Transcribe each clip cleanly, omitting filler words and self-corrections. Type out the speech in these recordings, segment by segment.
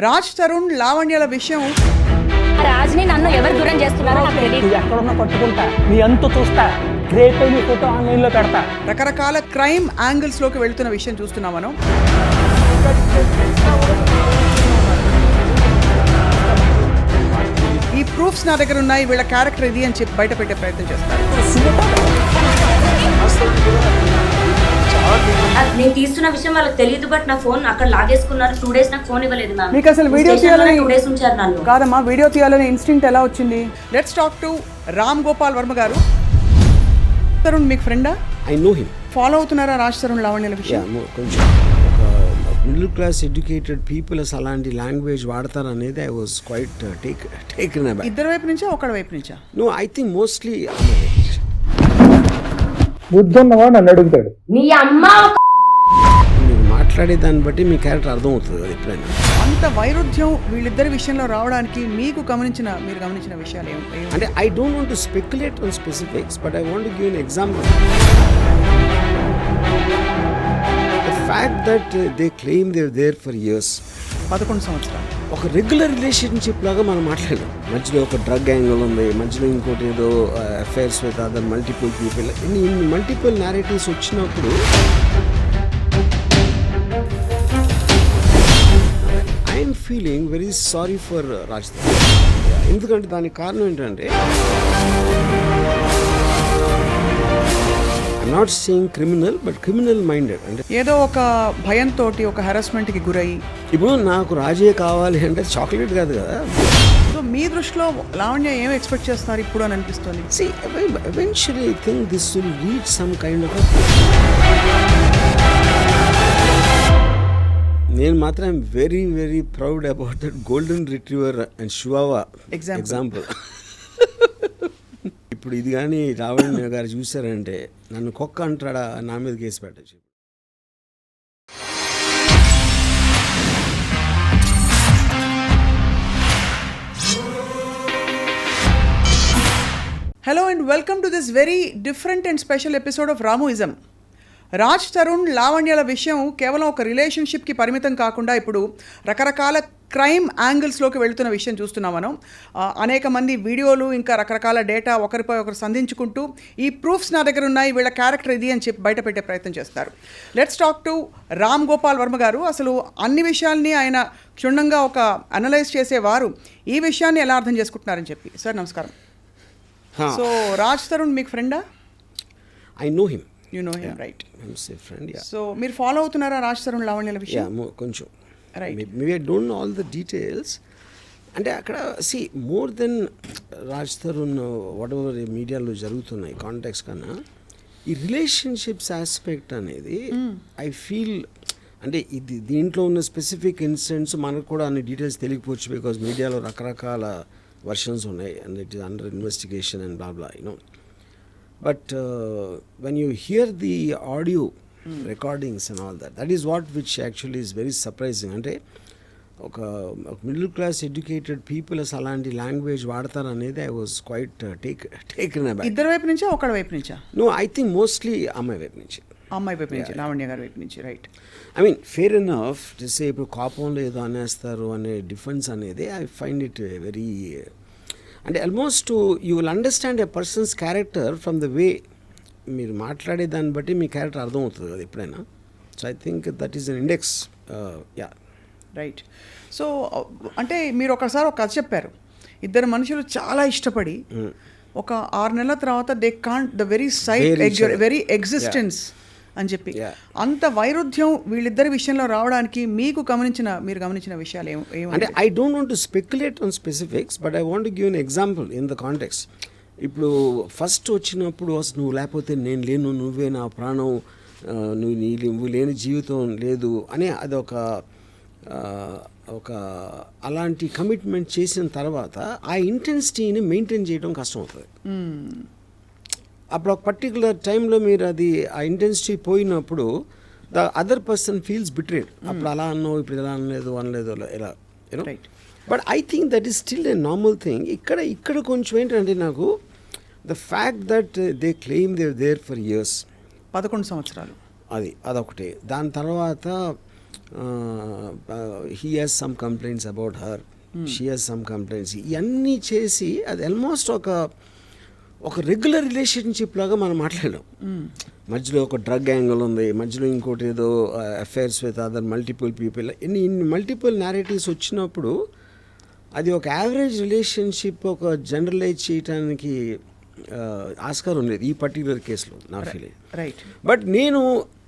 రాజ్ తరుణ్ లావణ్యల విషయం రాజ్ని నన్ను ఎవరు దూరం చేస్తున్నారో నాకు తెలియదు. ఎక్కడున్నా పట్టుకుంటా నీ అంతు చూస్తా రేపే నీ ఫోటో ఆన్లైన్లో పెడతా. రకరకాల క్రైమ్ యాంగిల్స్ లోకి వెళ్తున్న విషయం చూస్తున్నాం మనం. ఈ ప్రూఫ్స్ నా దగ్గర ఉన్నాయి, వీళ్ళ క్యారెక్టర్ ఇది అని చెప్పి బయట పెట్టే ప్రయత్నం చేస్తారు. నేను తీస్తున్న విషయం వాళ్ళకి తెలియదు, బట్ నా ఫోన్ అక్కడ లాగేసుకున్నారు. 2 days నాకు ఫోన్ ఇవ్వలేదు మ్యామ్. మీకు అసలు వీడియో తీయాలని 2 days ఉంచారు నన్ను. కాదమ్మా, వీడియో తీయాలని ఇన్స్టింక్ట్ ఎలా వచ్చింది? Let's talk to Ram Gopal Varma గారు. తరుణ్ మీకు ఫ్రెండా? I know him. ఫాలో అవుతున్నారా రాజ్ తరుణ్ లావణ్యల విషయం? కొంచెం మిడిల్ క్లాస్ ఎడ్యుకేటెడ్ పీపుల్ అసలు అలాంటి లాంగ్వేజ్ వాడతారు అనేది I was quite taken about. ఇద్దరు వైపు నుంచా ఒకడి వైపు నుంచా? నో, ఐ థింక్ మోస్ట్లీ బుద్ధున్నవాడు నన్ను అడుగుతాడు. నీ అమ్మ మీరు మాట్లాడే దాన్ని బట్టి మీ క్యారెక్టర్ అర్థమవుతుంది కదా ఎప్పుడైనా. అంత వైరుధ్యం వీళ్ళిద్దరి విషయంలో రావడానికి మీరు గమనించిన విషయాలు ఏమి? అంటే I don't want to speculate on specifics, but I want to give an example. The fact that they claim they there for years, 11 సంవత్సరాలు ఒక రెగ్యులర్ రిలేషన్షిప్ లాగా మనం మాట్లాడలేం. మధ్యలో ఒక డ్రగ్ యాంగిల్ ఉంది, మధ్యలో ఇంకోటి ఏదో affairs with other multiple people, ఇన్ని మల్టిపుల్ నారేటివ్స్ వచ్చినప్పుడు I'm feeling very sorry for Raj. ఎందుకంటే దానికి కారణం ఏంటంటే I'm not saying criminal, but criminal minded. అంటే ఏదో ఒక భయంతో ఒక హెరాస్మెంట్కి గురయ్యి, ఇప్పుడు నాకు రాజే కావాలి అంటే చాక్లెట్ కాదు కదా. సో మీ దృష్టిలో లావణ్య ఏం ఎక్స్పెక్ట్ చేస్తున్నారు ఇప్పుడు అని అనిపిస్తుంది? See, eventually I think this will reach some kind of నేను మాత్రం very very proud about that golden retriever and chihuahua example. ఇప్పుడు ఇది కానీ లావణ్య గారు చూసారంటే నన్ను కుక్క అంటాడా, నా మీద కేసు పెట్టచ్చు. Hello and welcome to this very different and special episode of Ramuism. Raj Tarun లావణ్యల విషయం కేవలం ఒక రిలేషన్షిప్కి పరిమితం కాకుండా ఇప్పుడు రకరకాల క్రైమ్ యాంగిల్స్లోకి వెళుతున్న విషయం చూస్తున్నాం మనం. అనేక మంది వీడియోలు, ఇంకా రకరకాల డేటా ఒకరిపై ఒకరు సంధించుకుంటూ ఈ ప్రూఫ్స్ నా దగ్గర ఉన్నాయి, వీళ్ళ క్యారెక్టర్ ఇది అని చెప్పి బయట పెట్టే ప్రయత్నం చేస్తారు. Let's talk to Ram Gopal Varma గారు. అసలు అన్ని విషయాల్ని ఆయన క్షుణ్ణంగా ఒక అనలైజ్ చేసేవారు. ఈ విషయాన్ని ఎలా అర్థం చేసుకుంటున్నారని చెప్పి. సార్ నమస్కారం. సో రాజ్ తరుణ్ మీకు ఫ్రెండా? I know him. You know him, right? Friend. So మీరు ఫాలో అవుతున్నారా రాజ్ తరుణ్ లావణ్యల విషయం? కొంచెం. Right. Maybe I don't know all the details. అంటే అక్కడ see more than Raj Tarun whatever మీడియాలో జరుగుతున్నాయి కాంటాక్ట్స్ కన్నా ఈ రిలేషన్షిప్స్ ఆస్పెక్ట్ అనేది ఐ ఫీల్ అంటే ఇది దీంట్లో ఉన్న స్పెసిఫిక్ ఇన్సిడెంట్స్ మనకు కూడా అన్ని డీటెయిల్స్ తెలియకపోవచ్చు, బికాజ్ మీడియాలో రకరకాల వర్షన్స్ ఉన్నాయి and it is under investigation and blah blah you know. But when you here the audio recordings and all that is what which actually is very surprising. అంటే ఒక middle class educated people అసలు అలాంటి language వాడతారు అనేది I was quite taken about. ఇద్దరు వైపు నుంచా ఒకడి వైపు నుంచా? నో, ఐ థింక్ మోస్ట్లీ అమ్మాయి వైపు నుంచి. అమ్మాయి వైపు నుంచి, లావణ్య గారి వైపు నుంచి, right? I mean fair enough చేసే ఇప్పుడు కోపంలో ఏదో అనేస్తారు అనే డిఫెన్స్ అనేది ఐ ఫైండ్ ఇట్ వెరీ, అంటే almost you will understand a persons character from the way మీరు మాట్లాడే దాన్ని బట్టి మీ క్యారెక్టర్ అర్థమవుతుంది కదా ఎప్పుడైనా. So I think that is an index. Yeah, right. So అంటే మీరు ఒకసారి ఒక కథ చెప్పారు. ఇద్దరు మనుషులు చాలా ఇష్టపడి ఒక 6 నెలల తర్వాత they can't the very sight very existence అని చెప్పి, అంత వైరుధ్యం వీళ్ళిద్దరి విషయంలో రావడానికి మీరు గమనించిన విషయాలు ఏమి? అంటే I don't want to speculate on specifics, but I want to give an example in the context. ఇప్పుడు ఫస్ట్ వచ్చినప్పుడు అసలు నువ్వు లేకపోతే నేను లేను, నువ్వే నా ప్రాణం, నువ్వు లేని జీవితం లేదు అని అదొక అలాంటి కమిట్మెంట్ చేసిన తర్వాత ఆ ఇంటెన్సిటీని మెయింటైన్ చేయడం కష్టం అవుతుంది. అప్పుడు ఒక పర్టికులర్ టైంలో మీరు అది ఆ ఇంటెన్సిటీ పోయినప్పుడు the other person feels betrayed. అప్పుడు అలా అన్నావు, ఇప్పుడు ఇలా అనలేదు ఇలా you know. But I think that is still a normal thing. ఇక్కడ కొంచెం ఏంటంటే నాకు the fact that they claim there for years, 11 సంవత్సరాలు, అదొకటి. దాని తర్వాత he has some complaints about her, she has some complaints, ఇవన్నీ చేసి అది ఆల్మోస్ట్ ఒక రెగ్యులర్ రిలేషన్షిప్ లాగా మనం మాట్లాడాం. మధ్యలో ఒక డ్రగ్ యాంగిల్ ఉంది, మధ్యలో ఇంకోటి ఏదో affairs with other multiple people, ఇన్ని మల్టిపుల్ నేరేటివ్స్ వచ్చినప్పుడు అది ఒక యావరేజ్ రిలేషన్షిప్ ఒక జనరలైజ్ చేయడానికి ఆస్కారం లేదు ఈ పర్టికులర్ కేసులో నా ఫీలింగ్. రైట్. బట్ నేను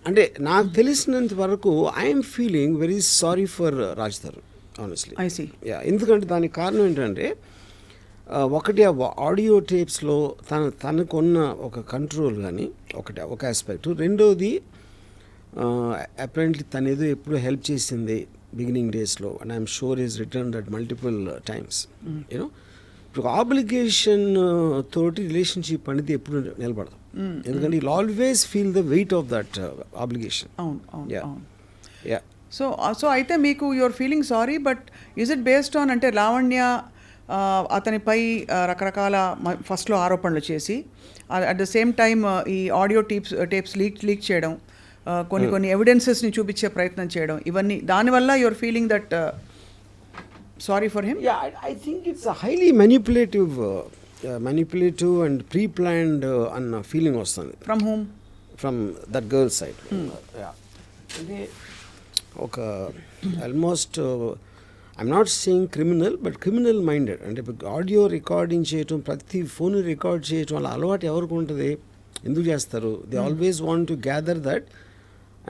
అంటే నాకు తెలిసినంత వరకు I'm feeling very sorry for Raj Tarun honestly. I see. ఎందుకంటే దానికి కారణం ఏంటంటే ఒకటి ఆ ఆడియో టేప్స్లో తనకున్న ఒక కంట్రోల్ కానీ ఒక ఆస్పెక్ట్, రెండోది అప్రెంట్లీ తను ఏదో ఎప్పుడు హెల్ప్ చేసింది బిగినింగ్ డేస్లో, and I'm sure is return that multiple times. You know ఇప్పుడు ఆబ్లిగేషన్ తోటి రిలేషన్షిప్ అనేది ఎప్పుడు నిలబడదు, ఎందుకంటే you always feel the weight of that obligation. అవును అవును Yeah. అవును. యా సో అయితే మీకు your feeling sorry, but is it based on అంటే లావణ్య అతనిపై రకరకాల ఫస్ట్లో ఆరోపణలు చేసి అట్ ద సేమ్ టైమ్ ఈ ఆడియో టేప్స్ లీక్ చేయడం, కొన్ని ఎవిడెన్సెస్ని చూపించే ప్రయత్నం చేయడం, ఇవన్నీ దానివల్ల your feeling that sorry for him? I think it's a highly manipulative and pre-planned అన్న ఫీలింగ్ వస్తుంది from whom? From that girl side. అంటే ఒక almost I'm not saying criminal, but criminal minded. అంటే ఆడియో రికార్డింగ్ చేయటం, ప్రతి phone record చేయటం అలా అలవాటు ఎవరికి ఉంటుంది, ఎందుకు చేస్తారు? They always want to gather that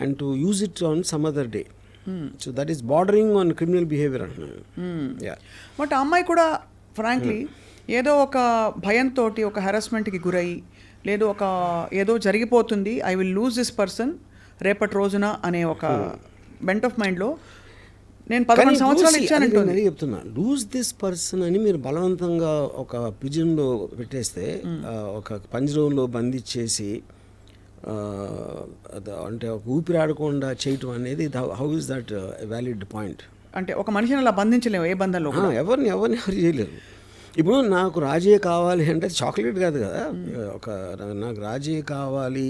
and to use it on some other day. So that is bordering on criminal behaviour అంటున్నాను. బట్ ఆ అమ్మాయి కూడా ఫ్రాంక్లీ ఏదో ఒక భయంతో ఒక హెరాస్మెంట్కి గురయ్యి, లేదు ఏదో జరిగిపోతుంది, I will lose this person రేపటి రోజున అనే ఒక బెంట్ ఆఫ్ మైండ్లో నేను 11 సంవత్సరాలు ఇచ్చానంటే చెప్తున్నా. లూజ్ దిస్ పర్సన్ అని మీరు బలవంతంగా ఒక పిజన్లో పెట్టేస్తే, ఒక పంజరంలో బంధించేసి అంటే ఒక ఊపిరి ఆడకుండా చేయటం అనేది how is that valid point? అంటే ఒక మనిషిని అలా బంధించలేము ఏ బంధంలో. ఎవరు చేయలేరు. ఇప్పుడు నాకు రాజే కావాలి అంటే చాక్లెట్ కాదు కదా, నాకు రాజే కావాలి,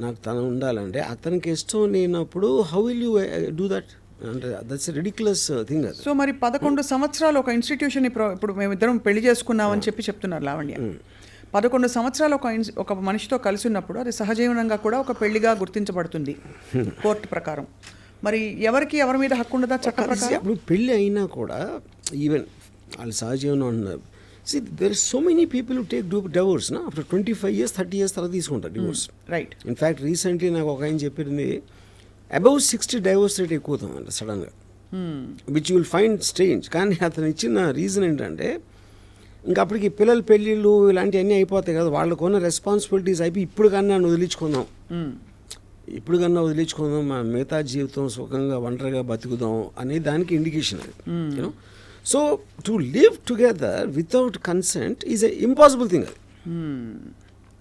నాకు తను ఉండాలంటే అతనికి ఇష్టం లేనప్పుడు how will you do that? అంటే దట్స్ రిడిక్యులస్ థింగ్ అది. సో మరి 11 సంవత్సరాలు ఒక ఇన్స్టిట్యూషన్ ఇప్పుడు మేమిద్దరం పెళ్లి చేసుకున్నామని చెప్తున్నారు లావణ్య. 11 సంవత్సరాలు ఒక మనిషితో కలిసి ఉన్నప్పుడు అది సహజీవనంగా కూడా ఒక పెళ్లిగా గుర్తించబడుతుంది కోర్టు ప్రకారం. మరి ఎవరి మీద హక్కు ఉండదా చట్ట ప్రకారం? ఇప్పుడు పెళ్ళి అయినా కూడా ఈవెన్ వాళ్ళు సహజీవనం ఉన్నారు. See, there are so many people who take divorce after 25 years, 30 years తర్వాత తీసుకుంటారు డివోర్స్. రైట్. ఇన్ఫ్యాక్ట్ రీసెంట్లీ నాకు ఒక ఆయన చెప్పింది అబౌవ్ 60 డైవోర్స్ రేట్ ఎక్కువ అవుతుందంట సడన్గా, which you will find strange. కానీ అతను ఇచ్చిన రీజన్ ఏంటంటే ఇంకా అప్పటికి పిల్లల పెళ్ళిళ్ళు ఇలాంటివన్నీ అయిపోతాయి కదా, వాళ్ళకున్న రెస్పాన్సిబిలిటీస్ అయిపోయి ఇప్పుడు కన్నా వదిలించుకుందాం, మా మిగతా జీవితం సుఖంగా ఒంటరిగా బతుకుదాం అనే దానికి ఇండికేషన్ అది. You know, so to live together without consent is a impossible thing అది.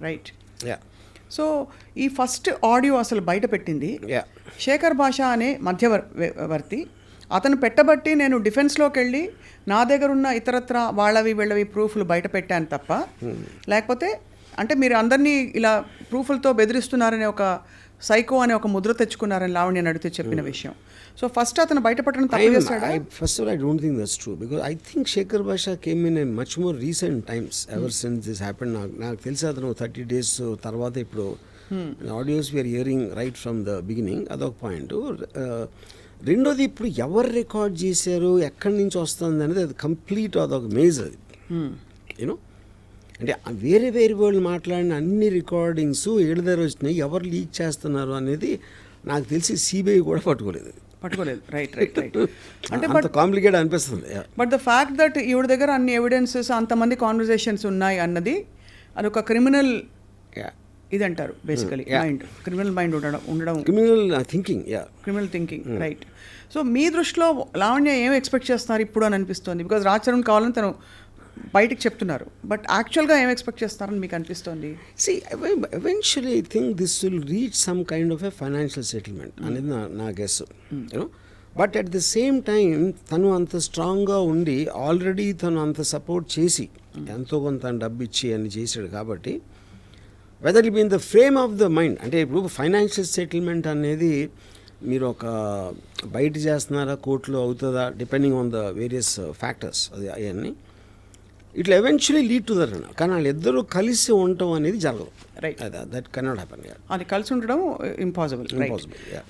రైట్. యా. సో ఈ ఫస్ట్ ఆడియో అసలు బయట పెట్టింది శేఖర్ భాష అనే మధ్యవర్తి. అతను పెట్టబట్టి నేను డిఫెన్స్లోకి వెళ్ళి నా దగ్గర ఉన్న ఇతరత్ర వీళ్ళవి ప్రూఫ్లు బయట పెట్టాను తప్ప, లేకపోతే అంటే మీరు అందరినీ ఇలా ప్రూఫ్లతో బెదిరిస్తున్నారనే ఒక సైకో అనే ఒక ముద్ర తెచ్చుకున్నారని లావణ్య నడితే చెప్పిన విషయం. సో ఫస్ట్ అతను బయటపడడం తప్పు చేస్తాడా? First of all, I don't think that's true, because I think Shekhar Basha came in a much more recent times ever since this happened. నాకు తెలిసి అతను 30 days తర్వాత ఇప్పుడు audios we're hearing right from the beginning. అదొక point. రెండోది, ఇప్పుడు ఎవరు record చేశారు, ఎక్కడి నుంచి వస్తుంది అనేది అది కంప్లీట్ అదొక మేజ్ అది. యూనో, అంటే వేరే వాళ్ళు మాట్లాడిన అన్ని రికార్డింగ్స్ ఏడు దగ్గర వచ్చినాయి, ఎవరు లీక్ చేస్తున్నారు అనేది నాకు తెలిసి సిబిఐ కూడా పట్టుకోలేదు. రైట్. అంటే బట్ కాంప్లికేట్ అనిపిస్తుంది. బట్ ద ఫ్యాక్ట్ దట్ ఈవిడ దగ్గర అన్ని ఎవిడెన్సెస్, అంతమంది కాన్వర్జేషన్స్ ఉన్నాయి అన్నది అది ఒక క్రిమినల్ ఇది అంటారు బేసికలీ. క్రిమినల్ మైండ్ ఉండడం క్రిమినల్ థింకింగ్. రైట్. సో మీ దృష్టిలో లావణ్య ఏం ఎక్స్పెక్ట్ చేస్తున్నారు ఇప్పుడు అని అనిపిస్తుంది? బికాజ్ రాజ్ తరుణ్ కావాలని తను బయటికి చెప్తున్నారు, బట్ యాక్చువల్గా ఏం ఎక్స్పెక్ట్ చేస్తారని మీకు అనిపిస్తుంది? See, eventually I think this will reach some kind of a financial settlement అనేది నా guess. You know, but at the same time తను అంత స్ట్రాంగ్గా ఉండి ఆల్రెడీ తను అంత సపోర్ట్ చేసి ఎంతో కొంత డబ్బు ఇచ్చి అని చేశాడు కాబట్టి, whether it be in the frame of the mind, అంటే ఇప్పుడు ఫైనాన్షియల్ సెటిల్మెంట్ అనేది మీరు ఒక బయట చేస్తున్నారా కోర్టులో అవుతుందా depending on the various factors అది అవన్నీ ఇట్లా ఎవెన్చువలీ లీడ్ టు దట్ కానీ వాళ్ళిద్దరూ కలిసి ఉండటం అనేది జరగదు Right. దట్ కెనాట్ హ్యాపెన్ అది కలిసి ఉండడం ఇంపాసిబుల్ Impossible, yeah.